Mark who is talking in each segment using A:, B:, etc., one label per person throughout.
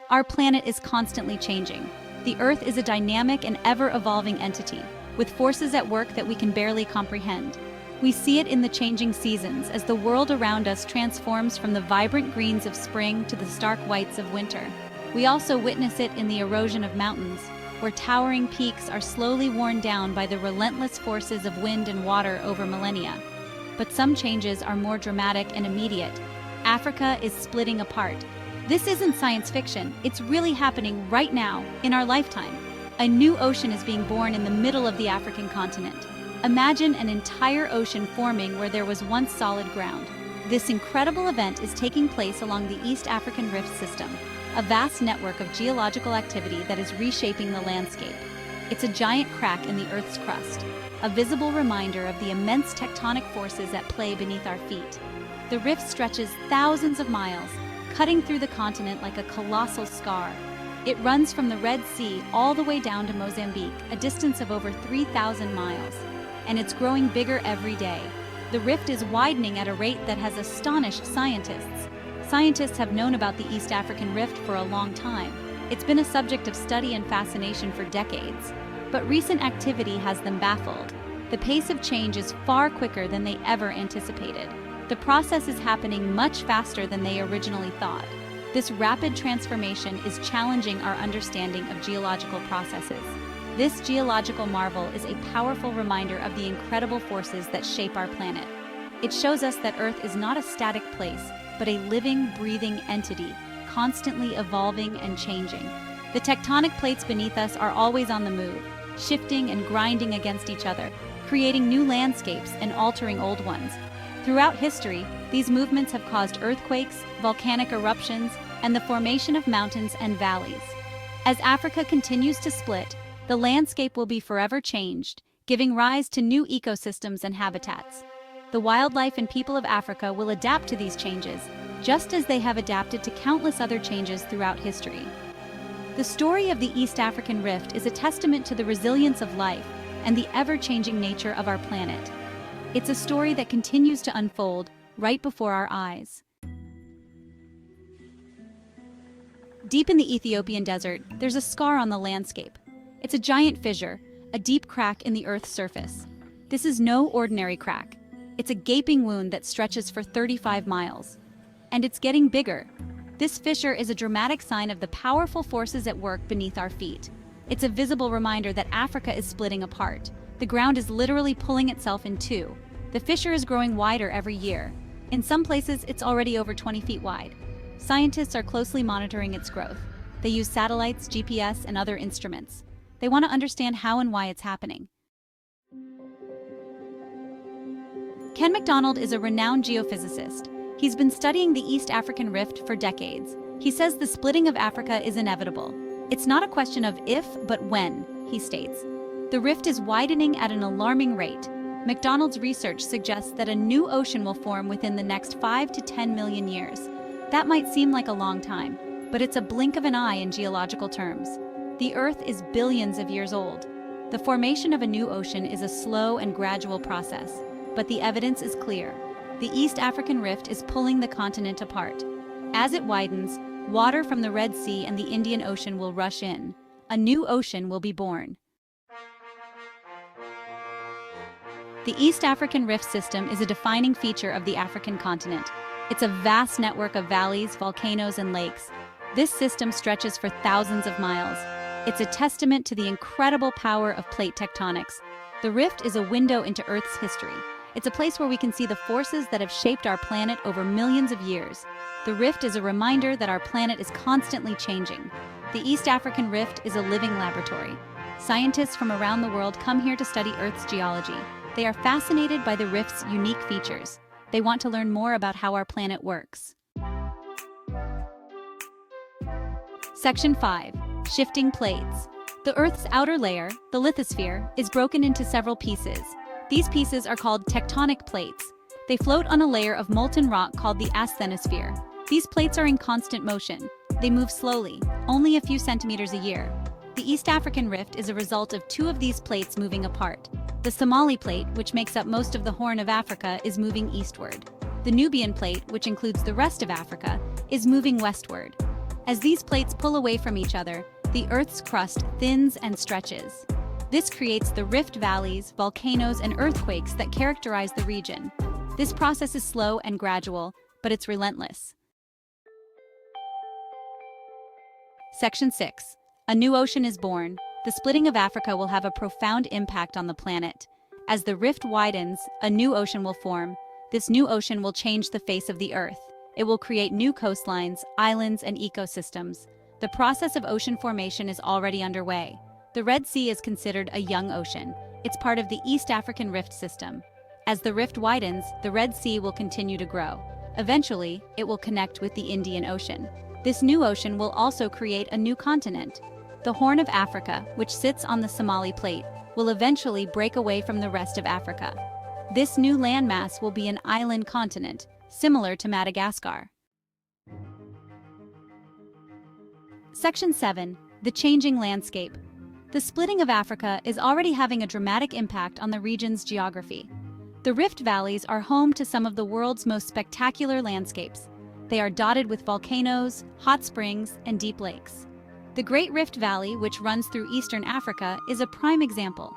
A: Our planet is constantly changing. The Earth is a dynamic and ever-evolving entity, with forces at work that we can barely comprehend. We see it in the changing seasons as the world around us transforms from the vibrant greens of spring to the stark whites of winter. We also witness it in the erosion of mountains, where towering peaks are slowly worn down by the relentless forces of wind and water over millennia. But some changes are more dramatic and immediate. Africa is splitting apart. This isn't science fiction, it's really happening right now, in our lifetime. A new ocean is being born in the middle of the African continent. Imagine an entire ocean forming where there was once solid ground. This incredible event is taking place along the East African Rift System, a vast network of geological activity that is reshaping the landscape. It's a giant crack in the Earth's crust, a visible reminder of the immense tectonic forces at play beneath our feet. The rift stretches thousands of miles, cutting through the continent like a colossal scar. It runs from the Red Sea all the way down to Mozambique, a distance of over 3,000 miles. And it's growing bigger every day. The rift is widening at a rate that has astonished scientists. Scientists have known about the East African Rift for a long time. It's been a subject of study and fascination for decades. But recent activity has them baffled. The pace of change is far quicker than they ever anticipated. The process is happening much faster than they originally thought. This rapid transformation is challenging our understanding of geological processes. This geological marvel is a powerful reminder of the incredible forces that shape our planet. It shows us that Earth is not a static place, but a living, breathing entity, constantly evolving and changing. The tectonic plates beneath us are always on the move, shifting and grinding against each other, creating new landscapes and altering old ones. Throughout history, these movements have caused earthquakes, volcanic eruptions, and the formation of mountains and valleys. As Africa continues to split, the landscape will be forever changed, giving rise to new ecosystems and habitats. The wildlife and people of Africa will adapt to these changes, just as they have adapted to countless other changes throughout history. The story of the East African Rift is a testament to the resilience of life and the ever-changing nature of our planet. It's a story that continues to unfold right before our eyes. Deep in the Ethiopian desert, there's a scar on the landscape. It's a giant fissure, a deep crack in the Earth's surface. This is no ordinary crack. It's a gaping wound that stretches for 35 miles. And it's getting bigger. This fissure is a dramatic sign of the powerful forces at work beneath our feet. It's a visible reminder that Africa is splitting apart. The ground is literally pulling itself in two. The fissure is growing wider every year. In some places, it's already over 20 feet wide. Scientists are closely monitoring its growth. They use satellites, GPS, and other instruments. They want to understand how and why it's happening. Ken Macdonald is a renowned geophysicist. He's been studying the East African Rift for decades. He says the splitting of Africa is inevitable. It's not a question of if, but when, he states. The rift is widening at an alarming rate. Macdonald's research suggests that a new ocean will form within the next 5 to 10 million years. That might seem like a long time, but it's a blink of an eye in geological terms. The Earth is billions of years old. The formation of a new ocean is a slow and gradual process, but the evidence is clear. The East African Rift is pulling the continent apart. As it widens, water from the Red Sea and the Indian Ocean will rush in. A new ocean will be born. The East African Rift System is a defining feature of the African continent. It's a vast network of valleys, volcanoes, and lakes. This system stretches for thousands of miles. It's a testament to the incredible power of plate tectonics. The rift is a window into Earth's history. It's a place where we can see the forces that have shaped our planet over millions of years. The rift is a reminder that our planet is constantly changing. The East African Rift is a living laboratory. Scientists from around the world come here to study Earth's geology. They are fascinated by the rift's unique features. They want to learn more about how our planet works. Section 5. Shifting plates. The Earth's outer layer, the lithosphere, is broken into several pieces. These pieces are called tectonic plates. They float on a layer of molten rock called the asthenosphere. These plates are in constant motion. They move slowly, only a few centimeters a year. The East African Rift is a result of two of these plates moving apart. The Somali plate, which makes up most of the Horn of Africa, is moving eastward. The Nubian plate, which includes the rest of Africa, is moving westward. As these plates pull away from each other, the Earth's crust thins and stretches. This creates the rift valleys, volcanoes, and earthquakes that characterize the region. This process is slow and gradual, but it's relentless. Section 6. A new ocean is born. The splitting of Africa will have a profound impact on the planet. As the rift widens, a new ocean will form. This new ocean will change the face of the Earth. It will create new coastlines, islands, and ecosystems. The process of ocean formation is already underway. The Red Sea is considered a young ocean. It's part of the East African Rift system. As the rift widens, the Red Sea will continue to grow. Eventually, it will connect with the Indian Ocean. This new ocean will also create a new continent. The Horn of Africa, which sits on the Somali Plate, will eventually break away from the rest of Africa. This new landmass will be an island continent, similar to Madagascar. Section 7. The changing landscape. The splitting of Africa is already having a dramatic impact on the region's geography. The rift valleys are home to some of the world's most spectacular landscapes. They are dotted with volcanoes, hot springs, and deep lakes. The Great Rift Valley, which runs through eastern Africa, is a prime example.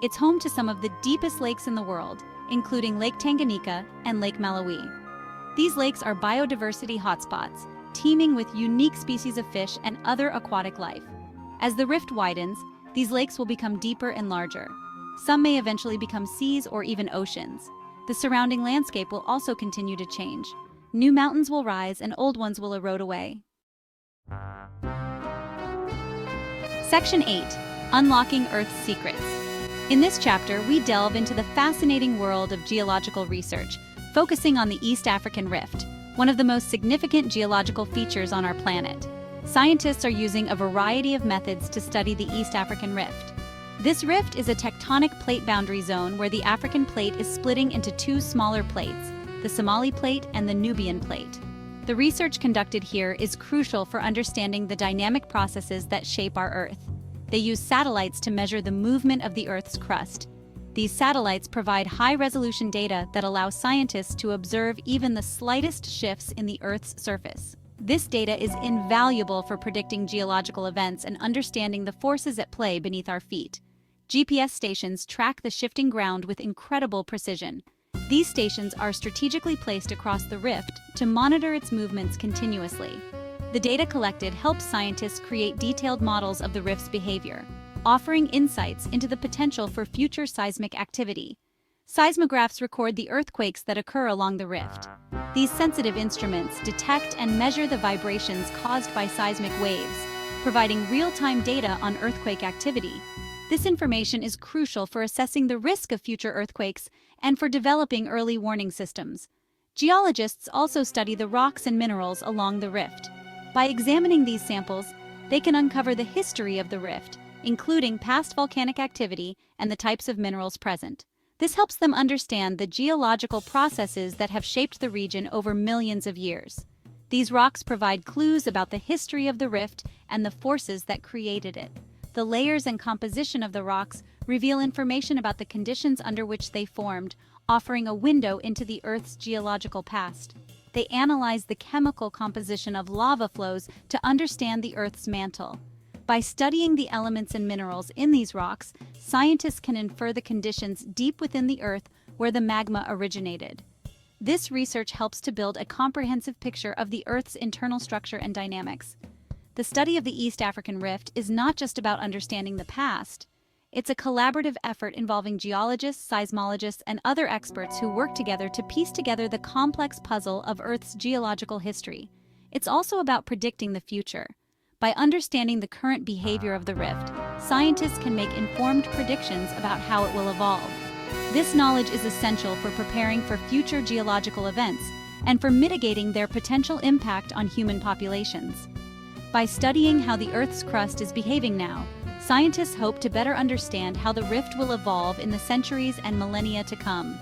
A: It's home to some of the deepest lakes in the world, including Lake Tanganyika and Lake Malawi. These lakes are biodiversity hotspots, teeming with unique species of fish and other aquatic life. As the rift widens, these lakes will become deeper and larger. Some may eventually become seas or even oceans. The surrounding landscape will also continue to change. New mountains will rise and old ones will erode away. Section 8. Unlocking Earth's Secrets. In this chapter, we delve into the fascinating world of geological research, focusing on the East African Rift, one of the most significant geological features on our planet. Scientists are using a variety of methods to study the East African Rift. This rift is a tectonic plate boundary zone where the African plate is splitting into two smaller plates, the Somali Plate and the Nubian Plate. The research conducted here is crucial for understanding the dynamic processes that shape our Earth. They use satellites to measure the movement of the Earth's crust. These satellites provide high-resolution data that allow scientists to observe even the slightest shifts in the Earth's surface. This data is invaluable for predicting geological events and understanding the forces at play beneath our feet. GPS stations track the shifting ground with incredible precision. These stations are strategically placed across the rift to monitor its movements continuously. The data collected helps scientists create detailed models of the rift's behavior, offering insights into the potential for future seismic activity. Seismographs record the earthquakes that occur along the rift. These sensitive instruments detect and measure the vibrations caused by seismic waves, providing real-time data on earthquake activity. This information is crucial for assessing the risk of future earthquakes and for developing early warning systems. Geologists also study the rocks and minerals along the rift. By examining these samples, they can uncover the history of the rift, including past volcanic activity and the types of minerals present. This helps them understand the geological processes that have shaped the region over millions of years. These rocks provide clues about the history of the rift and the forces that created it. The layers and composition of the rocks reveal information about the conditions under which they formed, offering a window into the Earth's geological past. They analyze the chemical composition of lava flows to understand the Earth's mantle. By studying the elements and minerals in these rocks, scientists can infer the conditions deep within the Earth where the magma originated. This research helps to build a comprehensive picture of the Earth's internal structure and dynamics. The study of the East African Rift is not just about understanding the past. It's a collaborative effort involving geologists, seismologists, and other experts who work together to piece together the complex puzzle of Earth's geological history. It's also about predicting the future. By understanding the current behavior of the rift, scientists can make informed predictions about how it will evolve. This knowledge is essential for preparing for future geological events and for mitigating their potential impact on human populations. By studying how the Earth's crust is behaving now, scientists hope to better understand how the rift will evolve in the centuries and millennia to come.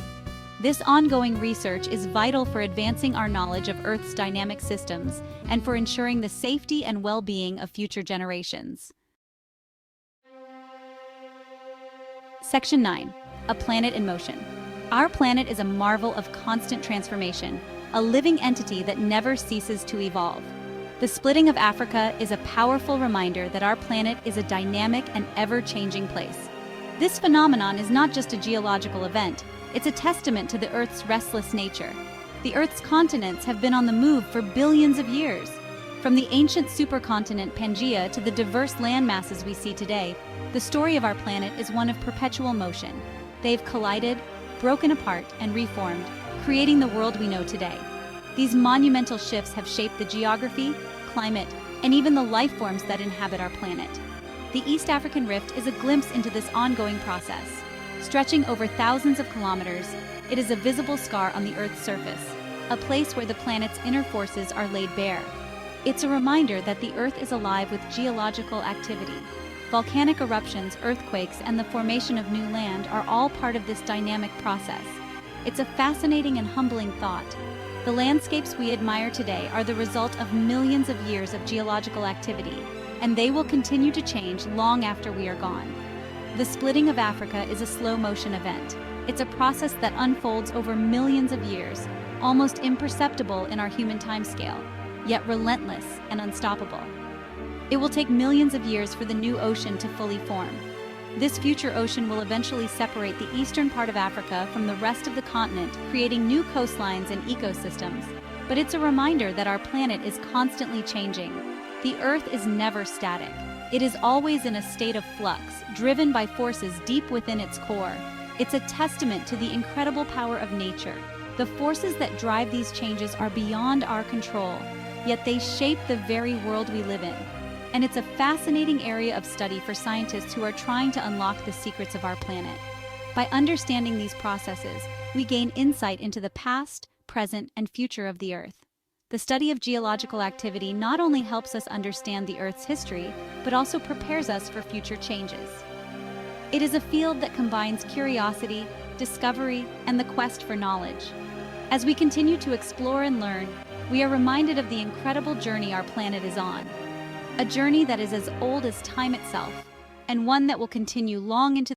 A: This ongoing research is vital for advancing our knowledge of Earth's dynamic systems and for ensuring the safety and well-being of future generations. Section 9. A planet in motion. Our planet is a marvel of constant transformation, a living entity that never ceases to evolve. The splitting of Africa is a powerful reminder that our planet is a dynamic and ever-changing place. This phenomenon is not just a geological event, it's a testament to the Earth's restless nature. The Earth's continents have been on the move for billions of years. From the ancient supercontinent Pangaea to the diverse land masses we see today, the story of our planet is one of perpetual motion. They've collided, broken apart, and reformed, creating the world we know today. These monumental shifts have shaped the geography, climate, and even the life forms that inhabit our planet. The East African Rift is a glimpse into this ongoing process. Stretching over thousands of kilometers, it is a visible scar on the Earth's surface, a place where the planet's inner forces are laid bare. It's a reminder that the Earth is alive with geological activity. Volcanic eruptions, earthquakes, and the formation of new land are all part of this dynamic process. It's a fascinating and humbling thought. The landscapes we admire today are the result of millions of years of geological activity, and they will continue to change long after we are gone. The splitting of Africa is a slow-motion event. It's a process that unfolds over millions of years, almost imperceptible in our human timescale, yet relentless and unstoppable. It will take millions of years for the new ocean to fully form. This future ocean will eventually separate the eastern part of Africa from the rest of the continent, creating new coastlines and ecosystems. But it's a reminder that our planet is constantly changing. The Earth is never static. It is always in a state of flux, driven by forces deep within its core. It's a testament to the incredible power of nature. The forces that drive these changes are beyond our control, yet they shape the very world we live in. And it's a fascinating area of study for scientists who are trying to unlock the secrets of our planet. By understanding these processes, we gain insight into the past, present, and future of the Earth. The study of geological activity not only helps us understand the Earth's history, but also prepares us for future changes. It is a field that combines curiosity, discovery, and the quest for knowledge. As we continue to explore and learn, we are reminded of the incredible journey our planet is on. A journey that is as old as time itself, and one that will continue long into